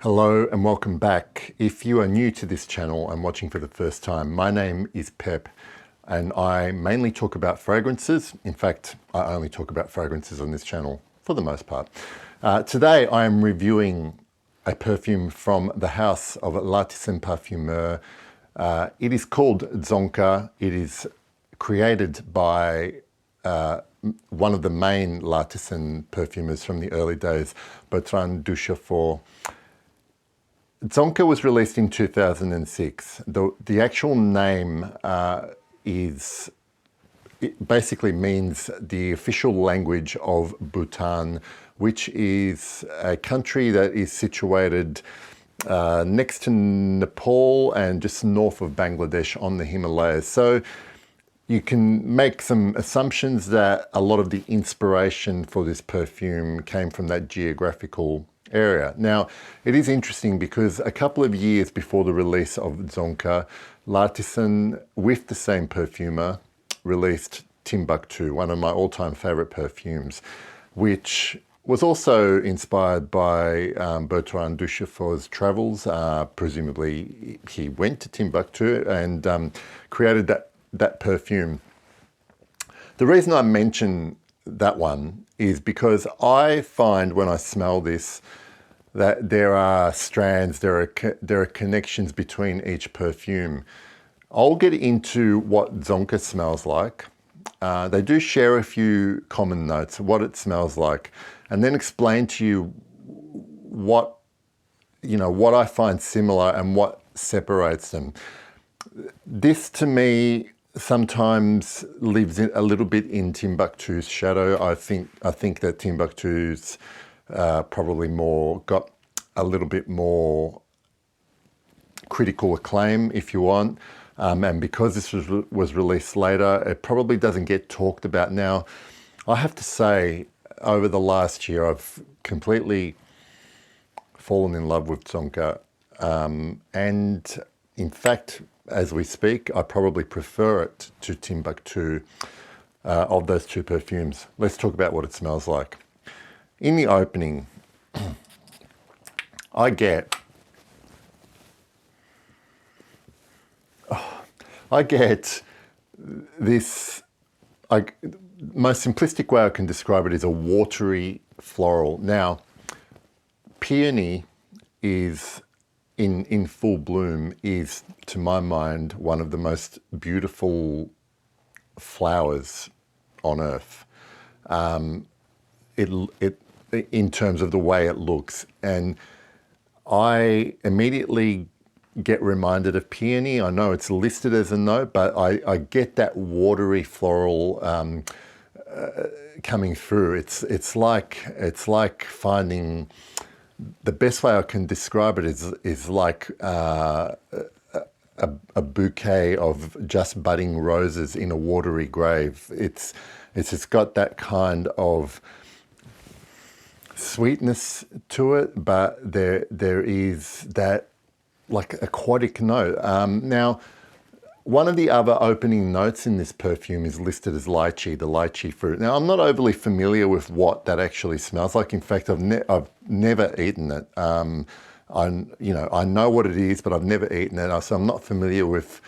Hello and welcome back. If you are new to this channel and watching for the first time, my name is Pep and I mainly talk about fragrances. In fact, I only talk about fragrances on this channel for the most part. Today I am reviewing a perfume from the house of L'artisan Parfumeur. It is called Dzongkha. It is created by one of the main L'artisan perfumers from the early days, Bertrand Duchefort. Dzongkha was released in 2006. The actual name it basically means the official language of Bhutan, which is a country that is situated next to Nepal and just north of Bangladesh on the Himalayas. So you can make some assumptions that a lot of the inspiration for this perfume came from that geographical area. Now, it is interesting because a couple of years before the release of Dzongkha, L'Artisan, with the same perfumer, released Timbuktu, one of my all-time favorite perfumes, which was also inspired by Bertrand Duchefort's travels. Presumably, he went to Timbuktu and created that perfume. The reason I mention that one is because I find when I smell this that there are strands, there are connections between each perfume. I'll get into what Dzongkha smells like. They do share a few common notes, what it smells like, and then explain to you what I find similar and what separates them. This to me sometimes lives a little bit in Timbuktu's shadow. I think that Timbuktu's probably got a little bit more critical acclaim, if you want, and because this was released later, it probably doesn't get talked about now. I have to say, over the last year, I've completely fallen in love with Dzongkha, and in fact, as we speak, I probably prefer it to Timbuktu of those two perfumes. Let's talk about what it smells like. In the opening, I get this, most simplistic way I can describe it is a watery floral. Now, peony is in full bloom is, to my mind, one of the most beautiful flowers on earth. In terms of the way it looks, and I immediately get reminded of peony. I know it's listed as a note, but I get that watery floral coming through. It's like finding, the best way I can describe it is like a bouquet of just budding roses in a watery grave. It's just got that kind of sweetness to it, but there is that like aquatic note. Now, one of the other opening notes in this perfume is listed as lychee, the lychee fruit. Now, I'm not overly familiar with what that actually smells like. In fact, I've never eaten it. I know what it is, but I've never eaten it, so I'm not familiar with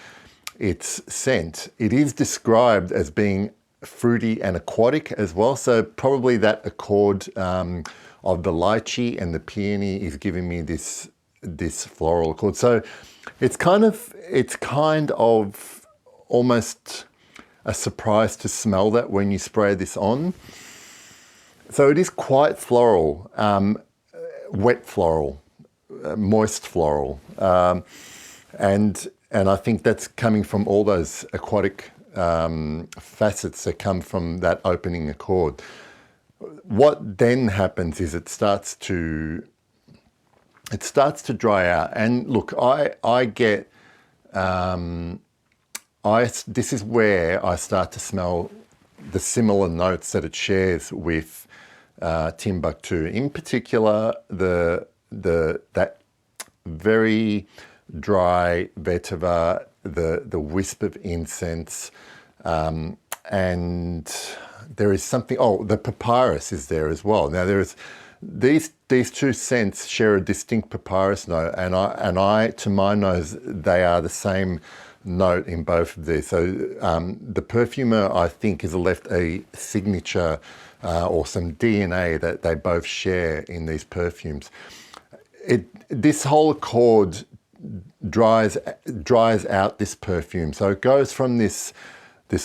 its scent. It is described as being fruity and aquatic as well, so probably that accord of the lychee and the peony is giving me this floral accord. So it's kind of almost a surprise to smell that when you spray this on. So it is quite floral, wet floral, moist floral, and I think that's coming from all those aquatic facets that come from that opening accord. What then happens is it starts to dry out, and look, this is where I start to smell the similar notes that it shares with Timbuktu. In particular, that very dry vetiver, the wisp of incense, and there is something, the papyrus is there as well. Now these two scents share a distinct papyrus note, and I to my nose, they are the same note in both of these. So the Parfumeur, I think, has left a signature or some DNA that they both share in these perfumes. This whole accord dries out this perfume. So it goes from this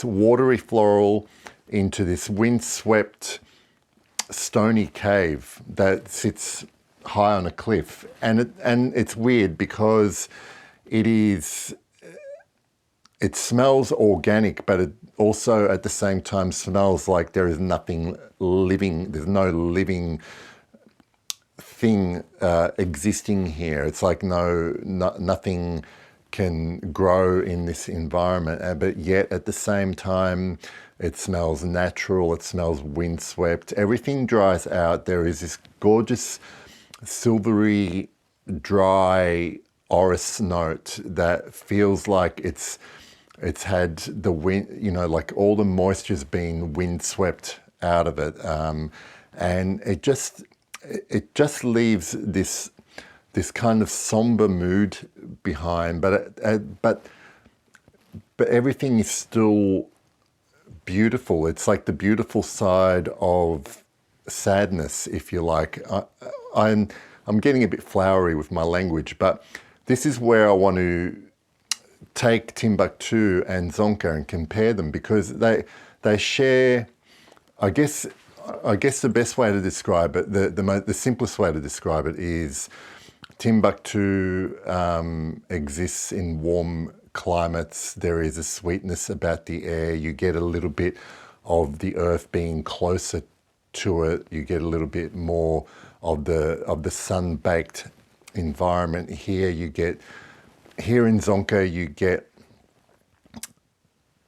watery floral into this windswept stony cave that sits high on a cliff, and it's weird because it smells organic, but it also at the same time smells like there is nothing living. There's no living thing existing here. It's like nothing can grow in this environment, but yet at the same time it smells natural, it smells windswept. Everything dries out. There is this gorgeous silvery dry orris note that feels like it's had the wind, like all the moisture's been windswept out of it, and it just leaves this kind of somber mood behind, but everything is still beautiful. It's like the beautiful side of sadness, if you like. I'm getting a bit flowery with my language, but this is where I want to take Timbuktu and Dzongkha and compare them, because they share, I guess the best way to describe it, the simplest way to describe it is Timbuktu exists in warm climates. There is a sweetness about the air. You get a little bit of the earth being closer to it. You get a little bit more of the sun-baked environment. Here in Dzongkha you get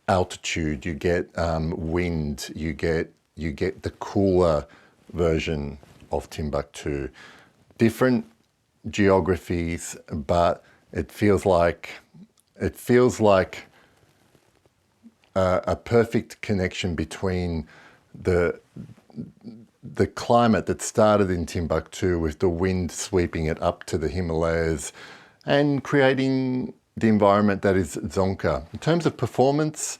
altitude, you get wind, you get the cooler version of Timbuktu. Different geographies, but it feels like a perfect connection between the climate that started in Timbuktu with the wind sweeping it up to the Himalayas and creating the environment that is Dzongkha. In terms of performance,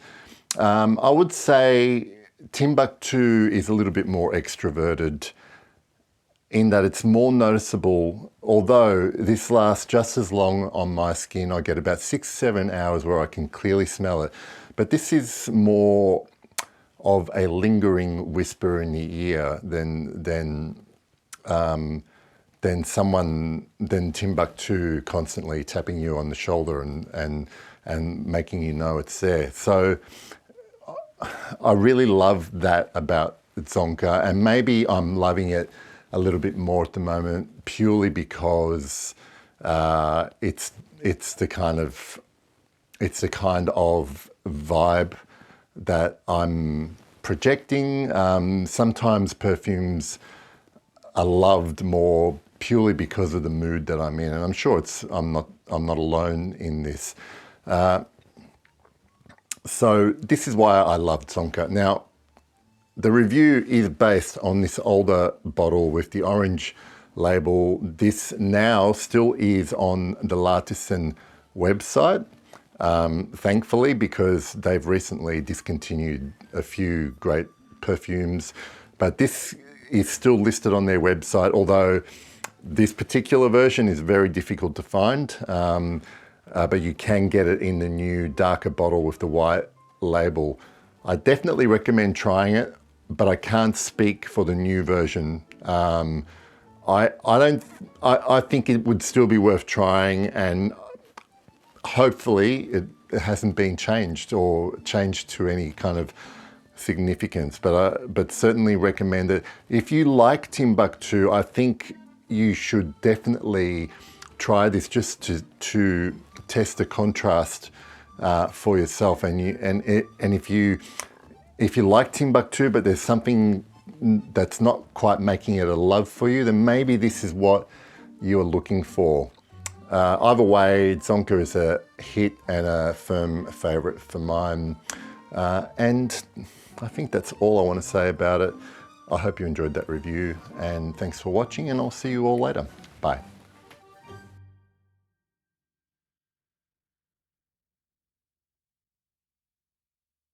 I would say Timbuktu is a little bit more extroverted in that it's more noticeable, although this lasts just as long on my skin. I get about 6-7 hours where I can clearly smell it. But this is more of a lingering whisper in the ear than Timbuktu constantly tapping you on the shoulder and making you know it's there. So I really love that about Dzongkha, and maybe I'm loving it a little bit more at the moment purely because it's the kind of vibe that I'm projecting. Sometimes perfumes are loved more purely because of the mood that I'm in, and I'm sure I'm not alone in this. So this is why I love Dzongkha. Now, the review is based on this older bottle with the orange label. This now still is on the L'artisan website, thankfully, because they've recently discontinued a few great perfumes. But this is still listed on their website, although this particular version is very difficult to find. But you can get it in the new darker bottle with the white label. I definitely recommend trying it, but I can't speak for the new version. I think it would still be worth trying, and hopefully it hasn't been changed to any kind of significance. But certainly recommend it. If you like Timbuktu, I think you should definitely try this just to test the contrast for yourself. And if you like Timbuktu, but there's something that's not quite making it a love for you, then maybe this is what you're looking for. Either way, Dzongkha is a hit and a firm favorite for mine. And I think that's all I want to say about it. I hope you enjoyed that review, and thanks for watching, and I'll see you all later. Bye.